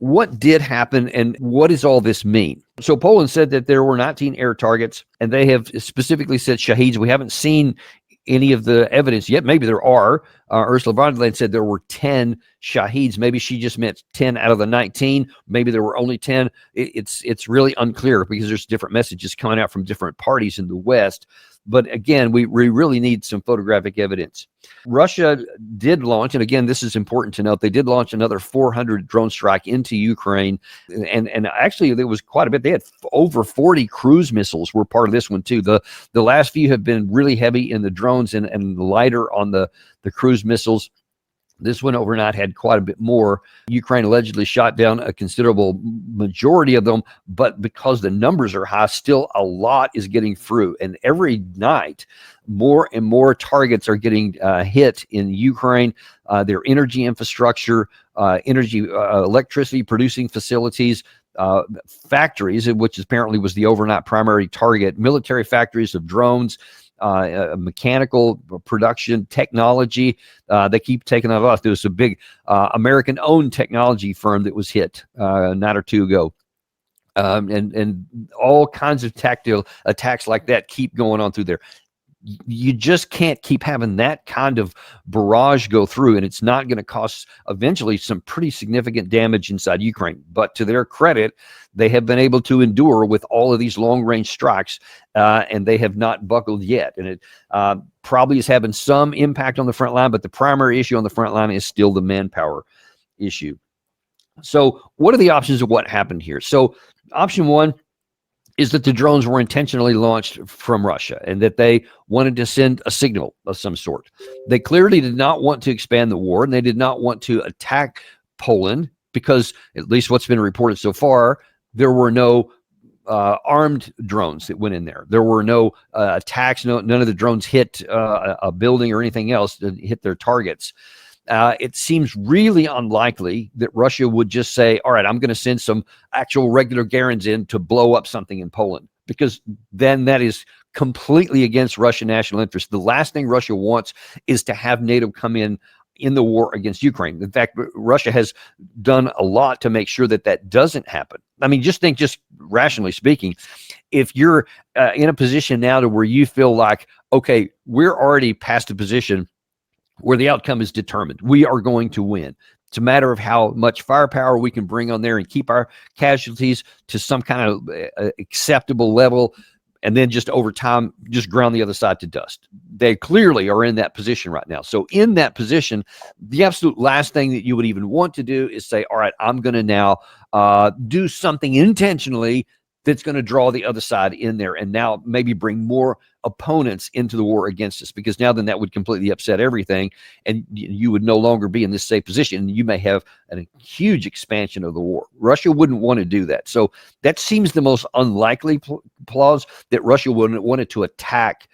what did happen and what does all this mean? So Poland said that there were 19 air targets, and they have specifically said Shaheds. We haven't seen any of the evidence yet. Maybe there are. Ursula von der Leyen said there were 10 Shaheds. Maybe she just meant 10 out of the 19. Maybe there were only 10. It's really unclear because there's different messages coming out from different parties in the West. But again, we really need some photographic evidence. Russia did launch, and again, this is important to note, they did launch another 400 drone strike into Ukraine. And actually, there was quite a bit. They had over 40 cruise missiles were part of this one, too. The last few have been really heavy in the drones and lighter on the cruise missiles. This one overnight had quite a bit more. Ukraine allegedly shot down a considerable majority of them, but because the numbers are high, still a lot is getting through. And every night, more and more targets are getting hit in Ukraine. Their energy infrastructure, electricity producing facilities, factories, which apparently was the overnight primary target, military factories of drones, mechanical production, technology. They keep taking that off. There was a big American-owned technology firm that was hit a night or two ago. And all kinds of tactical attacks like that keep going on through there. You just can't keep having that kind of barrage go through, and it's not going to cause eventually some pretty significant damage inside Ukraine. But to their credit, they have been able to endure with all of these long-range strikes, and they have not buckled yet. And it probably is having some impact on the front line, but the primary issue on the front line is still the manpower issue. So what are the options of what happened here? So option one is that the drones were intentionally launched from Russia and that they wanted to send a signal of some sort. They clearly did not want to expand the war, and they did not want to attack Poland because, at least what's been reported so far, there were no armed drones that went in there. There were no attacks. None of the drones hit a building or anything else that hit their targets. It seems really unlikely that Russia would just say, all right, I'm going to send some actual regular Garans in to blow up something in Poland, because then that is completely against Russian national interest. The last thing Russia wants is to have NATO come in the war against Ukraine. In fact, Russia has done a lot to make sure that that doesn't happen. I mean, just rationally speaking, if you're in a position now to where you feel like, okay, we're already past a position where the outcome is determined. We are going to win. It's a matter of how much firepower we can bring on there and keep our casualties to some kind of acceptable level, and then just over time, just ground the other side to dust. They clearly are in that position right now. So in that position, the absolute last thing that you would even want to do is say, all right, I'm going to now do something intentionally that's going to draw the other side in there and now maybe bring more opponents into the war against us, because now then that would completely upset everything, and you would no longer be in this safe position. You may have a huge expansion of the war. Russia wouldn't want to do that. So that seems the most unlikely clause, that Russia wouldn't want to attack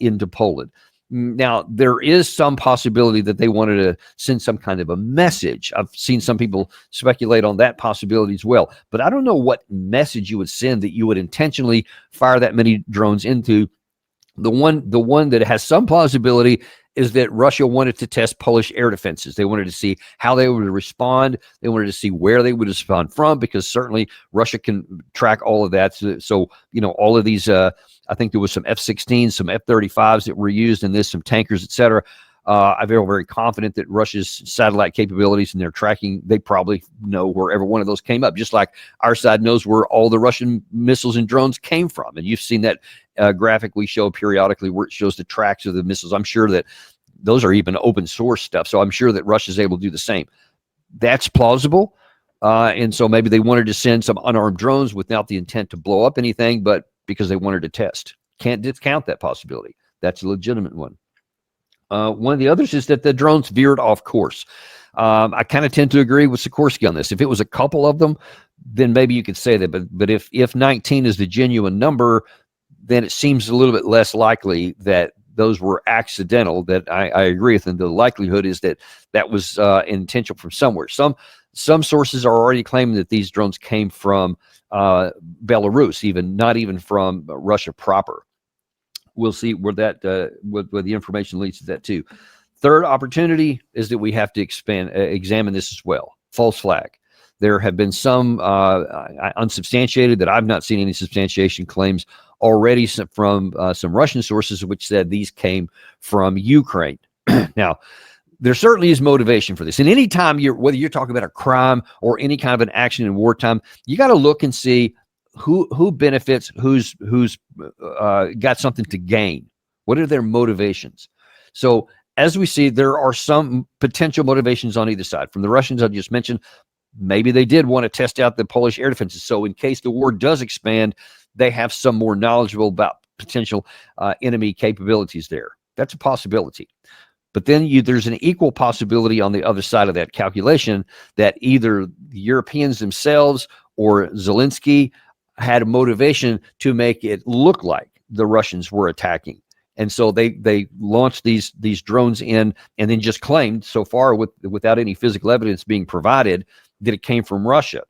into Poland. Now, there is some possibility that they wanted to send some kind of a message. I've seen some people speculate on that possibility as well. But I don't know what message you would send that you would intentionally fire that many drones into. The one that has some plausibility is that Russia wanted to test Polish air defenses. They wanted to see how they would respond. They wanted to see where they would respond from, because certainly Russia can track all of that. So all of these, I think there was some F-16s, some F-35s that were used in this, some tankers, et cetera. I feel very confident that Russia's satellite capabilities and their tracking, they probably know where every one of those came up, just like our side knows where all the Russian missiles and drones came from. And you've seen that graphic we show periodically where it shows the tracks of the missiles. I'm sure that those are even open source stuff. So I'm sure that Russia's able to do the same. That's plausible. And so maybe they wanted to send some unarmed drones without the intent to blow up anything, but because they wanted to test. Can't discount that possibility. That's a legitimate one. One of the others is that the drones veered off course. I kind of tend to agree with Sikorsky on this. If it was a couple of them, then maybe you could say that. But if 19 is the genuine number, then it seems a little bit less likely that those were accidental. That I agree with, and the likelihood is that that was intentional from somewhere. Some sources are already claiming that these drones came from Belarus, not even from Russia proper. We'll see where that where the information leads to that too. Third opportunity is that we have to examine this as well. False flag. There have been some unsubstantiated, that I've not seen any substantiation claims already from some Russian sources, which said these came from Ukraine. Now, there certainly is motivation for this. And anytime whether you're talking about a crime or any kind of an action in wartime, you got to look and see who benefits, who's got something to gain. What are their motivations? So as we see, there are some potential motivations on either side. From the Russians I just mentioned, maybe they did want to test out the Polish air defenses. So in case the war does expand, they have some more knowledgeable about potential enemy capabilities there. That's a possibility. But then there's an equal possibility on the other side of that calculation that either the Europeans themselves or Zelensky had a motivation to make it look like the Russians were attacking. And so they launched these drones in and then just claimed so far without any physical evidence being provided that it came from Russia.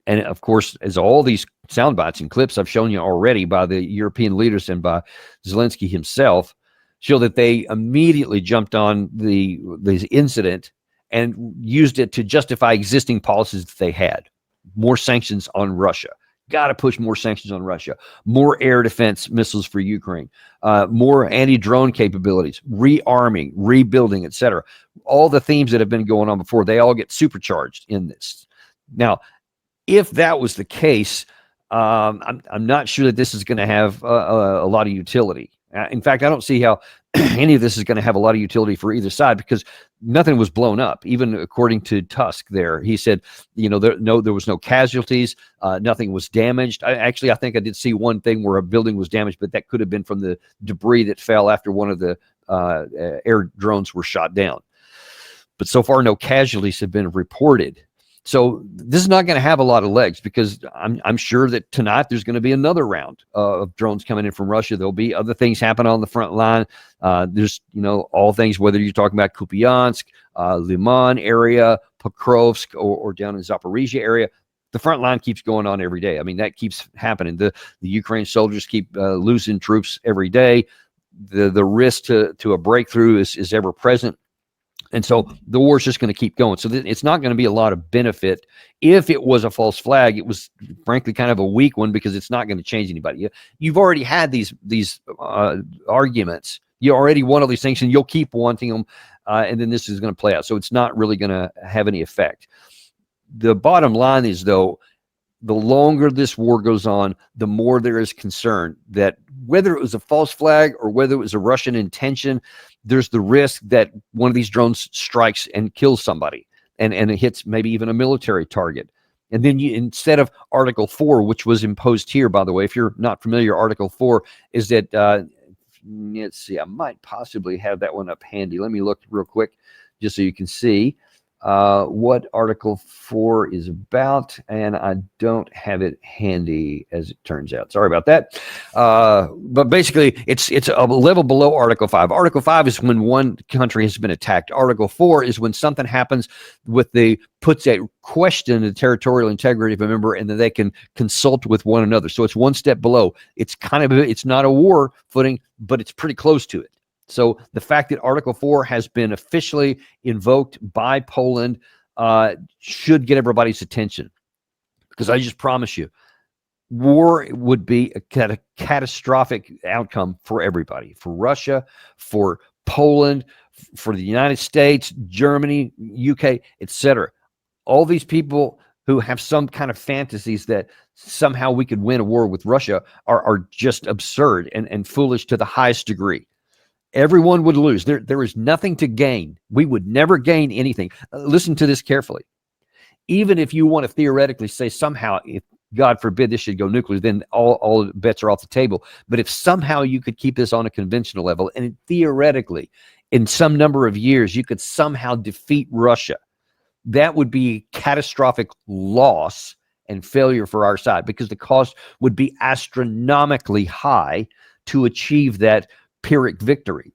And of course, as all these sound bites and clips I've shown you already by the European leaders and by Zelensky himself show that they immediately jumped on this incident and used it to justify existing policies that they had. More sanctions on Russia. Got to push more sanctions on Russia. More air defense missiles for Ukraine. More anti-drone capabilities. Rearming, rebuilding, etc. All the themes that have been going on before, they all get supercharged in this. Now, if that was the case, I'm not sure that this is going to have a lot of utility. In fact, I don't see how any of this is going to have a lot of utility for either side because nothing was blown up. Even according to Tusk there, he said, there was no casualties. Nothing was damaged. I think I did see one thing where a building was damaged, but that could have been from the debris that fell after one of the air drones were shot down. But so far, no casualties have been reported. So this is not going to have a lot of legs because I'm sure that tonight there's going to be another round of drones coming in from Russia. There'll be other things happening on the front line. There's, all things, whether you're talking about Kupiansk, Liman area, Pokrovsk, or down in Zaporizhia area, the front line keeps going on every day. I mean, that keeps happening. The Ukraine soldiers keep losing troops every day. The risk to a breakthrough is ever present. And so the war is just going to keep going. So it's not going to be a lot of benefit. If it was a false flag, it was frankly kind of a weak one because it's not going to change anybody. You've already had these arguments. You already want all these things, and you'll keep wanting them. And then this is going to play out. So it's not really going to have any effect. The bottom line is, though, the longer this war goes on, the more there is concern that whether it was a false flag or whether it was a Russian intention, there's the risk that one of these drones strikes and kills somebody and it hits maybe even a military target. And then instead of Article 4, which was imposed here, by the way, if you're not familiar, Article 4 is that, let's see, I might possibly have that one up handy. Let me look real quick just so you can see what Article 4 is about, and I don't have it handy as it turns out. Sorry about that. But basically, it's a level below Article 5. Article 5 is when one country has been attacked. Article 4 is when something happens puts at question the territorial integrity of a member, and then they can consult with one another. So it's one step below. It's it's not a war footing, but it's pretty close to it. So the fact that Article 4 has been officially invoked by Poland should get everybody's attention, because I just promise you, war would be a catastrophic outcome for everybody, for Russia, for Poland, for the United States, Germany, UK, etc. All these people who have some kind of fantasies that somehow we could win a war with Russia are just absurd and foolish to the highest degree. Everyone would lose. There is nothing to gain. We would never gain anything. Listen to this carefully. Even if you want to theoretically say somehow, if God forbid this should go nuclear, then all bets are off the table. But if somehow you could keep this on a conventional level, and theoretically, in some number of years, you could somehow defeat Russia, that would be catastrophic loss and failure for our side, because the cost would be astronomically high to achieve that Pyrrhic victory,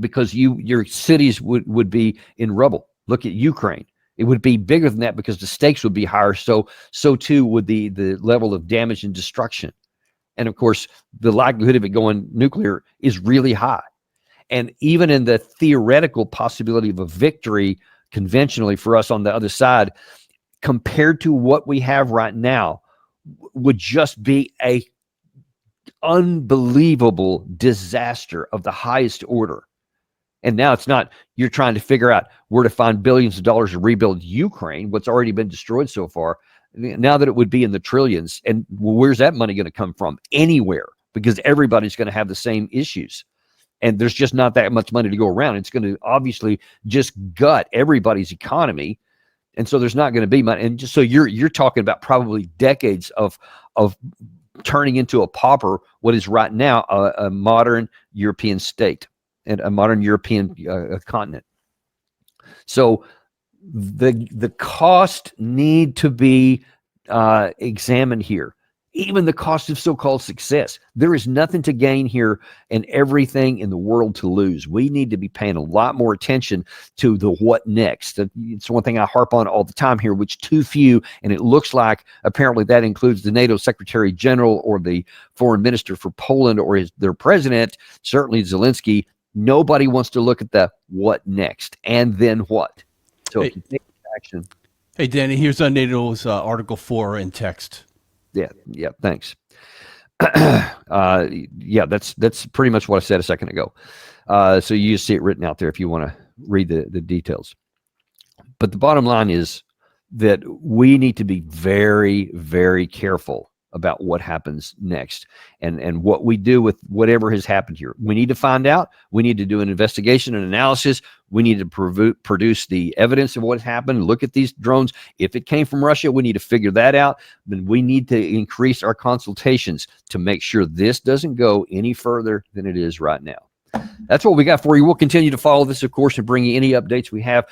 because your cities would be in rubble. Look at Ukraine. It would be bigger than that because the stakes would be higher. So too would the level of damage and destruction. And of course, the likelihood of it going nuclear is really high. And even in the theoretical possibility of a victory conventionally for us on the other side, compared to what we have right now, would just be a unbelievable disaster of the highest order. And now it's not, you're trying to figure out where to find billions of dollars to rebuild Ukraine, what's already been destroyed so far. Now that it would be in the trillions, and where's that money going to come from? Anywhere, because everybody's going to have the same issues. And there's just not that much money to go around. It's going to obviously just gut everybody's economy. And so there's not going to be money. And just so you're talking about probably decades of turning into a pauper, what is right now a modern European state and a modern European continent. So the cost need to be examined here. Even the cost of so-called success. There is nothing to gain here and everything in the world to lose. We need to be paying a lot more attention to the what next. It's one thing I harp on all the time here, which too few, and it looks like apparently that includes the NATO Secretary General or the foreign minister for Poland or their president, certainly Zelensky. Nobody wants to look at the what next and then what. So if you take action. Hey, Danny, here's NATO's Article 4 in text. Yeah, thanks. Yeah, that's pretty much what I said a second ago. So you just see it written out there if you want to read the details. But the bottom line is that we need to be very, very careful about what happens next and what we do with whatever has happened here. We need to find out. We need to do an investigation and analysis. We need to produce the evidence of what happened. Look at these drones. If it came from Russia, we need to figure that out. Then we need to increase our consultations to make sure this doesn't go any further than it is right now. That's what we got for you. We'll continue to follow this, of course, and bring you any updates we have.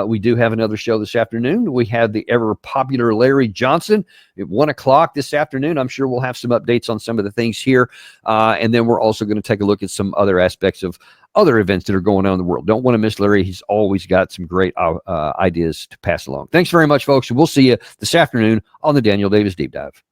We do have another show this afternoon. We have the ever popular Larry Johnson at 1 o'clock this afternoon. I'm sure we'll have some updates on some of the things here. And then we're also going to take a look at some other aspects of other events that are going on in the world. Don't want to miss Larry. He's always got some great ideas to pass along. Thanks very much, folks. We'll see you this afternoon on the Daniel Davis Deep Dive.